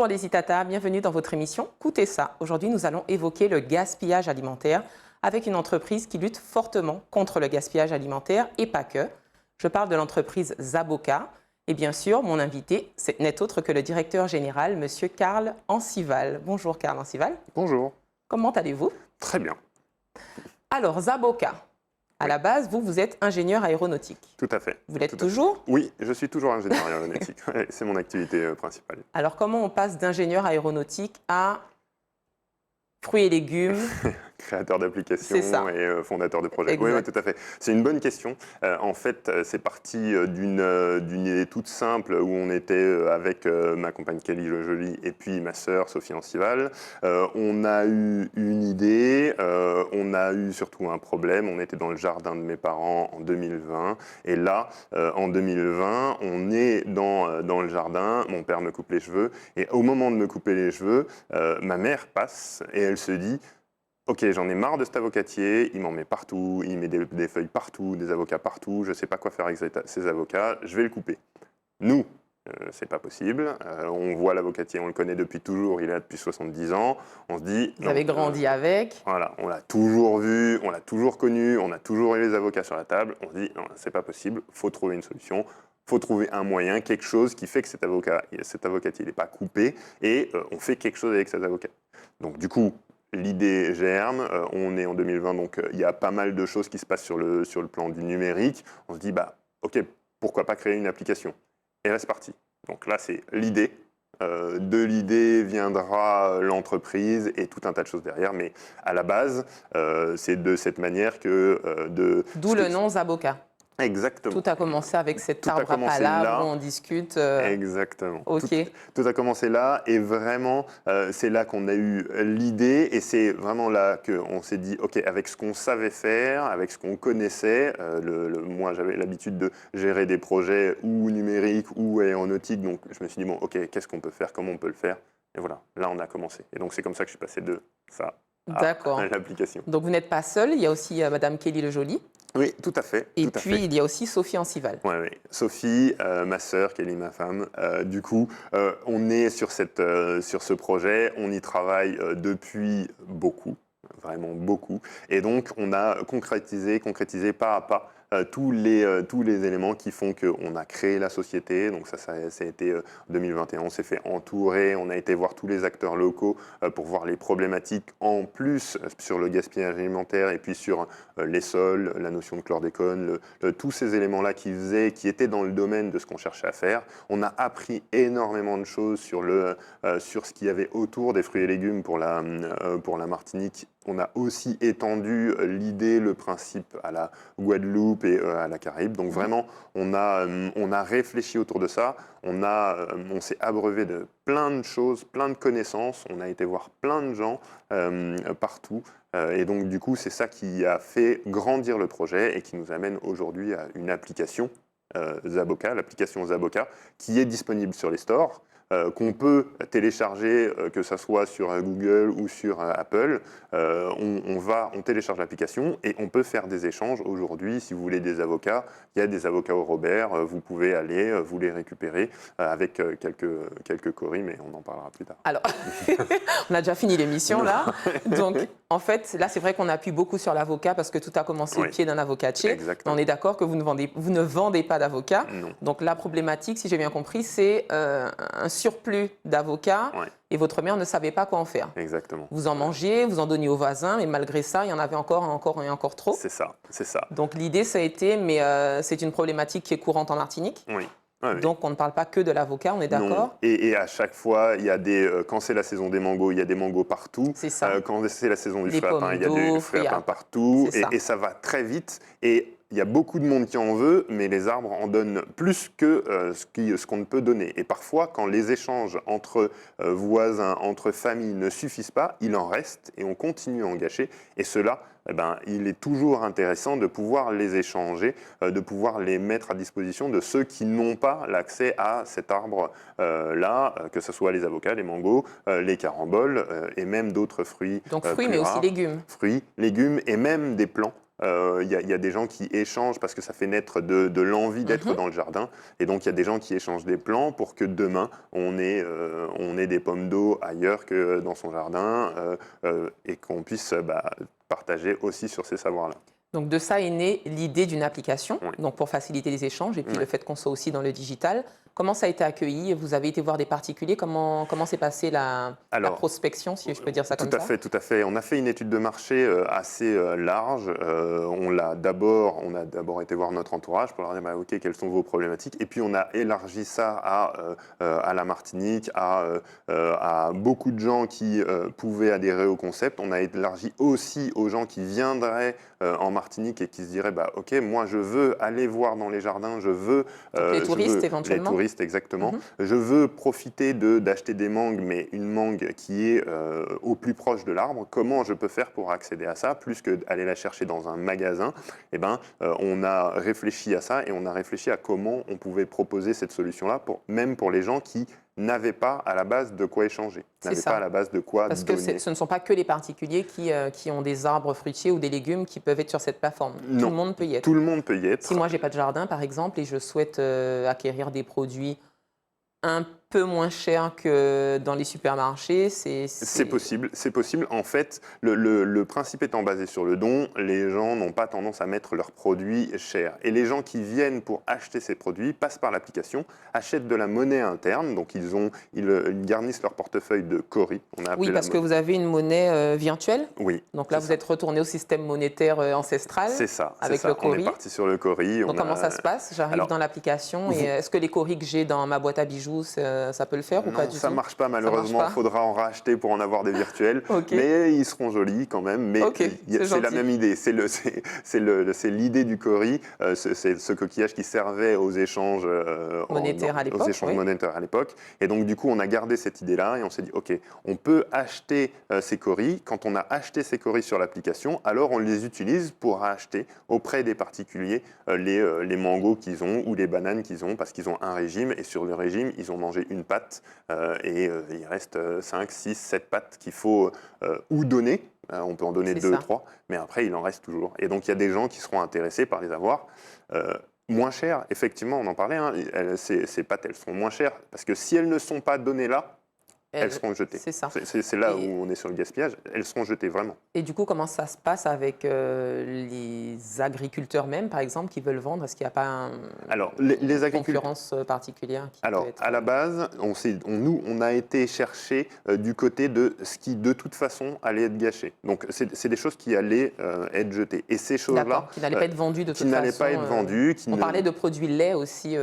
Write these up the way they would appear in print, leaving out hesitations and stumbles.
Bonjour les Itata, bienvenue dans votre émission Coûtez ça. Aujourd'hui, nous allons évoquer le gaspillage alimentaire avec une entreprise qui lutte fortement contre le gaspillage alimentaire et pas que. Je parle de l'entreprise Zaboka. Et bien sûr, mon invité n'est autre que le directeur général, Monsieur Karl Ancival. Bonjour Karl Ancival. Bonjour. Comment allez-vous? Très bien. Alors, Zaboka, à la base, vous êtes ingénieur aéronautique. Tout à fait. Vous l'êtes Tout à fait. toujours? Oui, je suis toujours ingénieur aéronautique. Ouais, c'est mon activité principale. Alors, comment on passe d'ingénieur aéronautique à fruits et légumes? Créateur d'applications et fondateur de projet. Exact. Oui, tout à fait. C'est une bonne question. En fait, c'est parti d'une idée toute simple où on était avec ma compagne Kelly Joly et puis ma sœur Sophie Ancival. On a eu une idée, on a eu surtout un problème. On était dans le jardin de mes parents en 2020. Et là, en 2020, on est dans le jardin. Mon père me coupe les cheveux. Et au moment de me couper les cheveux, ma mère passe et elle se dit: ok, j'en ai marre de cet avocatier, il m'en met partout, il met des feuilles partout, des avocats partout, je ne sais pas quoi faire avec ces avocats, je vais le couper. Nous, c'est pas possible, on voit l'avocatier, on le connaît depuis toujours, il est là depuis 70 ans, on se dit... Vous avez grandi avec. Voilà, on l'a toujours vu, on l'a toujours connu, on a toujours eu les avocats sur la table, on se dit non, c'est pas possible, il faut trouver une solution. Il faut trouver un moyen, quelque chose qui fait que cet avocatier n'est pas coupé et on fait quelque chose avec cet avocat. Donc du coup, l'idée germe, on est en 2020, donc il y a pas mal de choses qui se passent sur le plan du numérique. On se dit, bah, ok, pourquoi pas créer une application? Et là, c'est parti. Donc là, c'est l'idée. De l'idée viendra l'entreprise et tout un tas de choses derrière. Mais à la base, c'est de cette manière que... D'où le nom Zaboka. Exactement. Tout a commencé avec cet arbre à palabre où on discute. Exactement. Ok. Tout a commencé là et vraiment, c'est là qu'on a eu l'idée et c'est vraiment là qu'on s'est dit, ok, avec ce qu'on savait faire, avec ce qu'on connaissait, moi j'avais l'habitude de gérer des projets ou numériques ou aéronautiques, donc je me suis dit, bon, ok, qu'est-ce qu'on peut faire, comment on peut le faire? Et voilà, là on a commencé. Et donc c'est comme ça que je suis passé de ça à l'application. Donc vous n'êtes pas seul, il y a aussi Madame Kelly Joly. Oui, tout à fait. Et puis, il y a aussi Sophie Ancival. Oui. Sophie, ma sœur, Kelly, ma femme. Du coup, on est sur ce projet. On y travaille depuis beaucoup, vraiment beaucoup. Et donc, on a concrétisé pas à pas tous les éléments qui font qu'on a créé la société. Donc ça a été 2021, on s'est fait entourer, on a été voir tous les acteurs locaux pour voir les problématiques en plus sur le gaspillage alimentaire et puis sur les sols, la notion de chlordécone, tous ces éléments-là qui étaient dans le domaine de ce qu'on cherchait à faire. On a appris énormément de choses sur ce qu'il y avait autour des fruits et légumes pour la Martinique. On a aussi étendu l'idée, le principe à la Guadeloupe et à la Caraïbe. Donc vraiment, on a réfléchi autour de ça. On s'est abreuvé de plein de choses, plein de connaissances. On a été voir plein de gens partout. Et donc du coup, c'est ça qui a fait grandir le projet et qui nous amène aujourd'hui à une application Zaboka, l'application Zaboka, qui est disponible sur les stores. Qu'on peut télécharger, que ce soit sur Google ou sur Apple. On télécharge l'application et on peut faire des échanges. Aujourd'hui, si vous voulez des avocats, il y a des avocats au Robert, vous pouvez aller, vous les récupérer avec quelques coris, mais on en parlera plus tard. Alors, on a déjà fini l'émission là. Donc, en fait, là, c'est vrai qu'on appuie beaucoup sur l'avocat parce que tout a commencé au pied d'un avocatier. Exactement. On est d'accord que vous ne vendez pas d'avocat. Non. Donc, la problématique, si j'ai bien compris, c'est un surplus d'avocats et votre mère ne savait pas quoi en faire. Exactement. Vous en mangiez, vous en donniez aux voisins, mais malgré ça, il y en avait encore trop. C'est ça. Donc, l'idée, ça a été, mais c'est une problématique qui est courante en Martinique. Oui. Donc, on ne parle pas que de l'avocat, on est d'accord? Et à chaque fois, il y a quand c'est la saison des mangos, il y a des mangos partout. C'est ça. Quand c'est la saison du Des fruit à pain, il y a pommes des fruits à pain partout. Et ça va très vite. Et il y a beaucoup de monde qui en veut, mais les arbres en donnent plus que ce qu'on ne peut donner. Et parfois, quand les échanges entre voisins, entre familles ne suffisent pas, il en reste et on continue à en gâcher. Et cela, il est toujours intéressant de pouvoir les échanger, de pouvoir les mettre à disposition de ceux qui n'ont pas l'accès à cet arbre-là, que ce soit les avocats, les mangos, les caramboles et même d'autres fruits. Donc fruits, mais aussi légumes. Fruits, légumes et même des plants. y a des gens qui échangent parce que ça fait naître de l'envie d'être dans le jardin. Et donc, il y a des gens qui échangent des plants pour que demain, on ait des pommes d'eau ailleurs que dans son jardin et qu'on puisse partager aussi sur ces savoirs-là. Donc de ça est née l'idée d'une application, Oui. donc pour faciliter les échanges et puis Oui. le fait qu'on soit aussi dans le digital. Comment ça a été accueilli? Vous avez été voir des particuliers? Comment s'est passée la prospection, si je peux dire ça comme ça? Tout à fait. On a fait une étude de marché assez large. On a d'abord été voir notre entourage pour leur dire OK, quelles sont vos problématiques. Et puis on a élargi ça à la Martinique, à beaucoup de gens qui pouvaient adhérer au concept. On a élargi aussi aux gens qui viendraient en Martinique et qui se diraient OK, moi je veux aller voir dans les jardins, je veux les touristes éventuellement. Les touristes, exactement. Je veux profiter d'acheter des mangues, mais une mangue qui est au plus proche de l'arbre. Comment je peux faire pour accéder à ça, plus que d'aller la chercher dans un magasin? On a réfléchi à ça et on a réfléchi à comment on pouvait proposer cette solution-là, même pour les gens qui n'avaient pas à la base de quoi échanger, n'avaient pas à la base de quoi Parce donner. que ce ne sont pas que les particuliers qui ont des arbres fruitiers ou des légumes qui peuvent être sur cette plateforme. Non, tout le monde peut y être. Tout le monde peut y être. Si moi, je n'ai pas de jardin, par exemple, et je souhaite acquérir des produits un peu moins cher que dans les supermarchés, c'est possible. En fait, le principe étant basé sur le don, les gens n'ont pas tendance à mettre leurs produits chers. Et les gens qui viennent pour acheter ces produits passent par l'application, achètent de la monnaie interne, donc ils garnissent leur portefeuille de Cori. Oui, parce que vous avez une monnaie virtuelle. Oui. Donc là, vous êtes retourné au système monétaire ancestral. C'est ça. Avec le Cori. On est parti sur le Cori. Donc comment ça se passe? J'arrive dans l'application et est-ce que les Cori que j'ai dans ma boîte à bijoux, ça peut le faire ou pas du tout? Ça ne marche pas malheureusement, il faudra en racheter pour en avoir des virtuels, mais ils seront jolis quand même. Mais c'est la même idée, c'est l'idée du Cori, c'est ce coquillage qui servait aux échanges monétaires à l'époque. Et donc du coup, on a gardé cette idée-là et on s'est dit, OK, on peut acheter ces Cori. Quand on a acheté ces Cori sur l'application, alors on les utilise pour acheter auprès des particuliers les mangos qu'ils ont ou les bananes qu'ils ont, parce qu'ils ont un régime et sur le régime, ils ont mangé une pâte et il reste 5, 6, 7 pâtes qu'il faut ou donner. On peut en donner 2, 3, mais après, il en reste toujours. Et donc, il y a des gens qui seront intéressés par les avoir. Moins chères, effectivement, on en parlait, ces pâtes, elles seront moins chères, parce que si elles ne sont pas données là, elles seront jetées. C'est ça. C'est là où on est sur le gaspillage. Elles seront jetées vraiment. Et du coup, comment ça se passe avec les agriculteurs même, par exemple, qui veulent vendre? Est-ce qu'il n'y a pas une concurrence particulière à la base, on a été chercher du côté de ce qui, de toute façon, allait être gâché. Donc, c'est des choses qui allaient être jetées. Et ces choses-là... qui n'allaient pas être vendues de toute façon. Qui n'allaient pas être vendues. On parlait de produits laits aussi.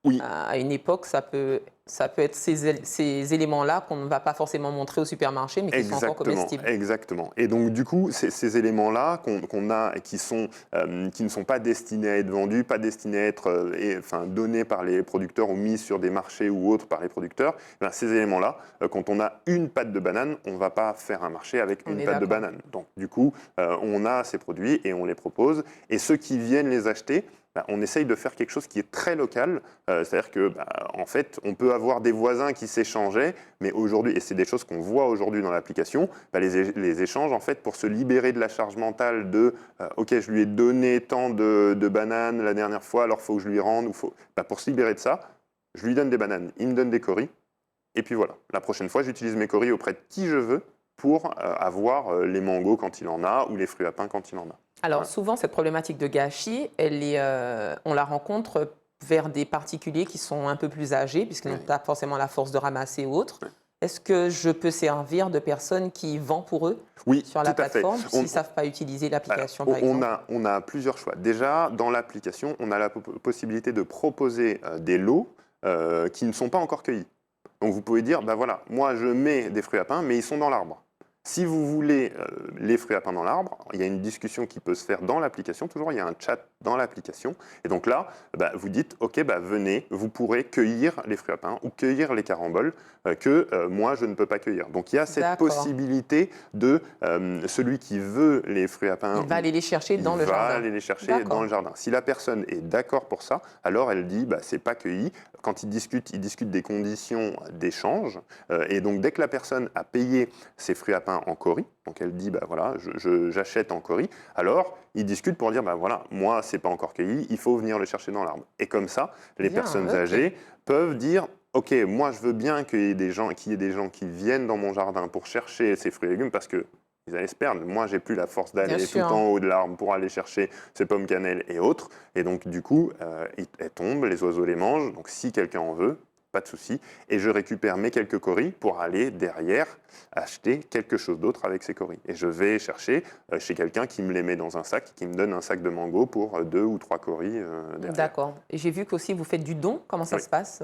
Oui. À une époque, ça peut être ces éléments-là qu'on ne va pas forcément montrer au supermarché, mais qui sont encore comestibles. Exactement. Et donc, du coup, ces éléments-là qu'on a et qui ne sont pas destinés à être vendus, pas destinés à être donnés par les producteurs ou mis sur des marchés ou autres par les producteurs, ces éléments-là, quand on a une pâte de banane, on ne va pas faire un marché avec une pâte de banane. Donc, du coup, on a ces produits et on les propose. Et ceux qui viennent les acheter, on essaye de faire quelque chose qui est très local, c'est-à-dire que, en fait, on peut avoir des voisins qui s'échangeaient, mais aujourd'hui, et c'est des choses qu'on voit aujourd'hui dans l'application, les échanges, en fait, pour se libérer de la charge mentale de OK, je lui ai donné tant de bananes la dernière fois, alors il faut que je lui rende, pour se libérer de ça, je lui donne des bananes, il me donne des Cori, et puis voilà. La prochaine fois, j'utilise mes Cori auprès de qui je veux pour avoir les mangos quand il en a ou les fruits à pain quand il en a. Alors souvent, cette problématique de gâchis, on la rencontre vers des particuliers qui sont un peu plus âgés, puisqu'ils n'ont pas forcément la force de ramasser ou autre. Est-ce que je peux servir de personnes qui vendent pour eux sur la plateforme s'ils ne savent pas utiliser l'application, par exemple? On a plusieurs choix. Déjà, dans l'application, on a la possibilité de proposer des lots qui ne sont pas encore cueillis. Donc vous pouvez dire, voilà, moi je mets des fruits à pain, mais ils sont dans l'arbre. Si vous voulez les fruits à pain dans l'arbre, il y a une discussion qui peut se faire dans l'application. Toujours, il y a un chat dans l'application. Et donc là, vous dites, OK, venez, vous pourrez cueillir les fruits à pain ou cueillir les caramboles que moi, je ne peux pas cueillir. Donc il y a cette possibilité de celui qui veut les fruits à pain. Il va aller les chercher dans le jardin. Il va aller les chercher dans le jardin. Si la personne est d'accord pour ça, alors elle dit, c'est pas cueilli. Quand ils discutent des conditions d'échange. Et donc, dès que la personne a payé ses fruits à pain terrain en Cori. Donc elle dit, bah voilà, j'achète en Cori. Alors, ils discutent pour dire, bah voilà, moi, c'est pas encore cueilli, il faut venir le chercher dans l'arbre. Et comme ça, les Bien, personnes ok. âgées peuvent dire, ok, moi, je veux bien qu'il y ait des gens qui viennent dans mon jardin pour chercher ces fruits et légumes parce que ils allaient se perdre. Moi, j'ai plus la force Bien d'aller tout sûr. en haut de l'arbre pour aller chercher ces pommes cannelle et autres. Et donc, du coup, elles tombent, les oiseaux les mangent. Donc, si quelqu'un en veut, pas de souci. Et je récupère mes quelques coris pour aller derrière acheter quelque chose d'autre avec ces coris. Et je vais chercher chez quelqu'un qui me les met dans un sac, qui me donne un sac de mango pour 2 ou 3 coris derrière. D'accord. Et j'ai vu qu'aussi vous faites du don. Comment ça Oui. se passe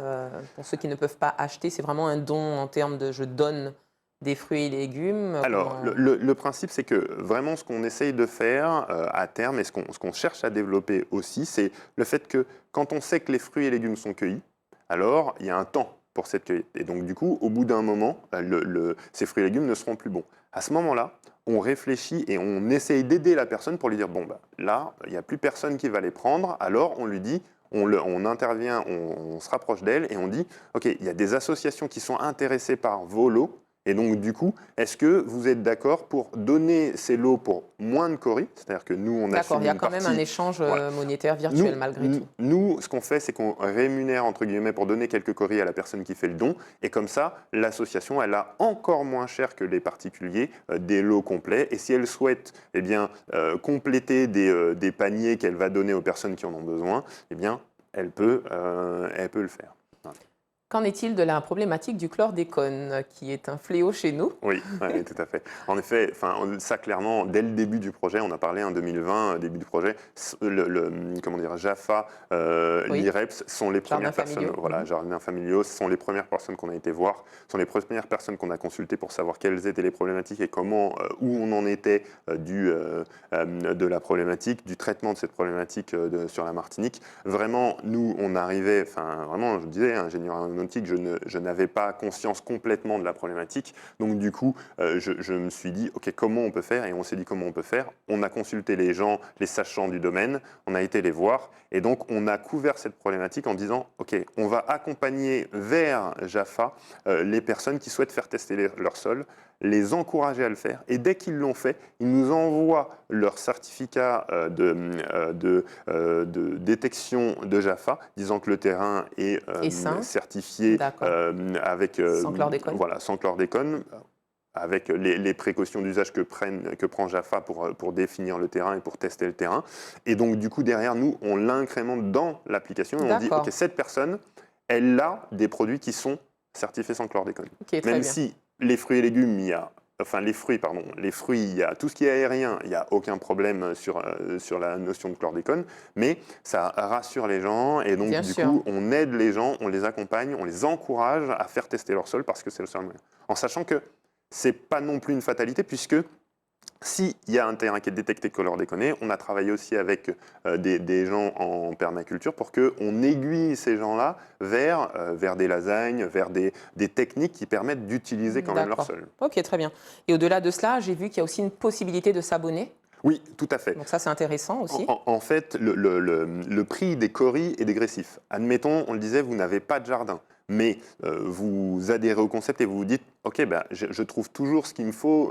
pour ceux qui ne peuvent pas acheter? C'est vraiment un don en termes de je donne des fruits et légumes. Alors, le principe, c'est que vraiment ce qu'on essaye de faire à terme et ce qu'on cherche à développer aussi, c'est le fait que quand on sait que les fruits et légumes sont cueillis, alors il y a un temps pour cette cueillette. Et donc, du coup, au bout d'un moment, ces fruits et légumes ne seront plus bons. À ce moment-là, on réfléchit et on essaye d'aider la personne pour lui dire, bon, bah, là, il n'y a plus personne qui va les prendre, alors on lui dit, on intervient, on se rapproche d'elle et on dit, OK, il y a des associations qui sont intéressées par vos lots. Et donc, du coup, est-ce que vous êtes d'accord pour donner ces lots pour moins de coris? C'est-à-dire que nous, on D'accord, assume il y a une quand même partie. un échange Voilà. monétaire virtuel malgré tout. Nous, ce qu'on fait, c'est qu'on rémunère, entre guillemets, pour donner quelques coris à la personne qui fait le don. Et comme ça, l'association, elle a encore moins cher que les particuliers des lots complets. Et si elle souhaite compléter des paniers qu'elle va donner aux personnes qui en ont besoin, eh bien, elle peut le faire. Voilà. Qu'en est-il de la problématique du chlordécone, qui est un fléau chez nous? Oui, ouais, tout à fait. En effet, ça clairement, dès le début du projet, on a parlé en 2020, début du projet, comment dire, Jaffa, Oui. l'IREPS sont les premières Jardins personnes, familiaux. voilà, jardins familiaux, ce sont les premières personnes qu'on a été voir, ce sont les premières personnes qu'on a consultées pour savoir quelles étaient les problématiques et comment, où on en était de la problématique, du traitement de cette problématique sur la Martinique. Vraiment, nous, on arrivait, vraiment, je disais, ingénieur aéronautique, je n'avais pas conscience complètement de la problématique. Donc du coup, je me suis dit, OK, comment on peut faire? Et on s'est dit comment on peut faire. On a consulté les gens, les sachants du domaine, on a été les voir, et donc on a couvert cette problématique en disant, OK, on va accompagner vers Jaffa les personnes qui souhaitent faire tester leur sol, les encourager à le faire, et dès qu'ils l'ont fait, ils nous envoient leur certificat de détection de Jaffa, disant que le terrain est sain. certifié avec Sans chlordécone. voilà, sans chlordécone, avec les précautions d'usage que prend Jaffa pour définir le terrain et pour tester le terrain. Et donc, du coup, derrière nous, on l'incrémente dans l'application et on dit, D'accord. OK, cette personne, elle a des produits qui sont certifiés sans chlordécone. Ok, très Même bien. si les fruits et légumes, les fruits, il y a tout ce qui est aérien, il n'y a aucun problème sur la notion de chlordécone, mais ça rassure les gens et donc Bien du sûr. coup, on aide les gens, on les accompagne, on les encourage à faire tester leur sol parce que c'est le seul moyen. En sachant que c'est pas non plus une fatalité puisque s'il y a un terrain qui est détecté chlordéconé, on a travaillé aussi avec des gens en permaculture pour qu'on aiguille ces gens-là vers des lasagnes, vers des techniques qui permettent d'utiliser quand même leur D'accord. sol. Ok, très bien. Et au-delà de cela, j'ai vu qu'il y a aussi une possibilité de s'abonner. Oui, tout à fait. Donc ça, c'est intéressant aussi. En fait, le prix des coris est dégressif. Admettons, on le disait, vous n'avez pas de jardin, mais vous adhérez au concept et vous vous dites, OK, je trouve toujours ce qu'il me faut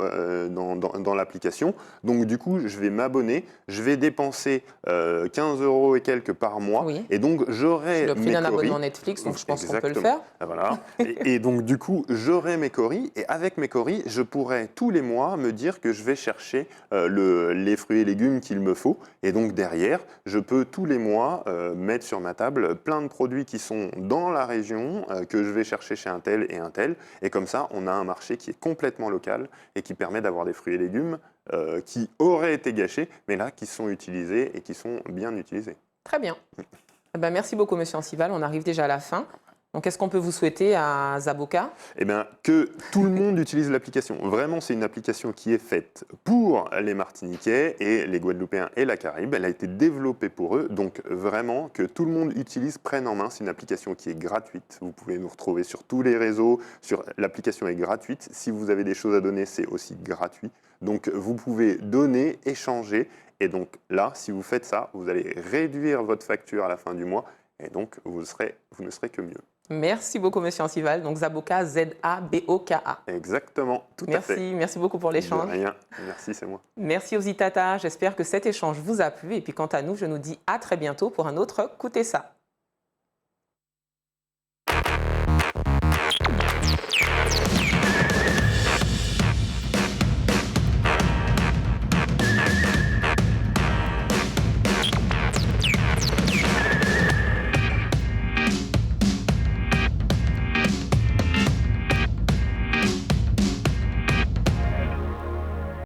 dans l'application. Donc, du coup, je vais m'abonner, je vais dépenser 15 € et quelques par mois. Oui. Et donc, C'est j'aurai le prix mes d'un coris. abonnement Netflix, donc je pense qu'on peut le Exactement. faire. Voilà. Et donc, du coup, j'aurai mes coris. Et avec mes coris, je pourrai tous les mois me dire que je vais chercher les fruits et légumes qu'il me faut. Et donc, derrière, je peux tous les mois mettre sur ma table plein de produits qui sont dans la région, que je vais chercher chez un tel et un tel. Et comme ça, on a un marché qui est complètement local et qui permet d'avoir des fruits et légumes qui auraient été gâchés, mais là, qui sont utilisés et qui sont bien utilisés. Très bien. Eh ben, merci beaucoup, Monsieur Ancival. On arrive déjà à la fin. Donc, qu'est-ce qu'on peut vous souhaiter à Zaboka? Eh bien, que tout le monde utilise l'application. Vraiment, c'est une application qui est faite pour les Martiniquais et les Guadeloupéens et la Caraïbe. Elle a été développée pour eux. Donc, vraiment, que tout le monde utilise, prenne en main. C'est une application qui est gratuite. Vous pouvez nous retrouver sur tous les réseaux. L'application est gratuite. Si vous avez des choses à donner, c'est aussi gratuit. Donc, vous pouvez donner, échanger. Et donc, là, si vous faites ça, vous allez réduire votre facture à la fin du mois. Et donc, vous ne serez que mieux. Merci beaucoup, Monsieur Ancival. Donc Zaboka, Z-A-B-O-K-A. Exactement, tout à fait. Merci beaucoup pour De l'échange. rien, merci, c'est moi. Merci aux Itata. J'espère que cet échange vous a plu. Et puis quant à nous, je nous dis à très bientôt pour un autre Coutez ça.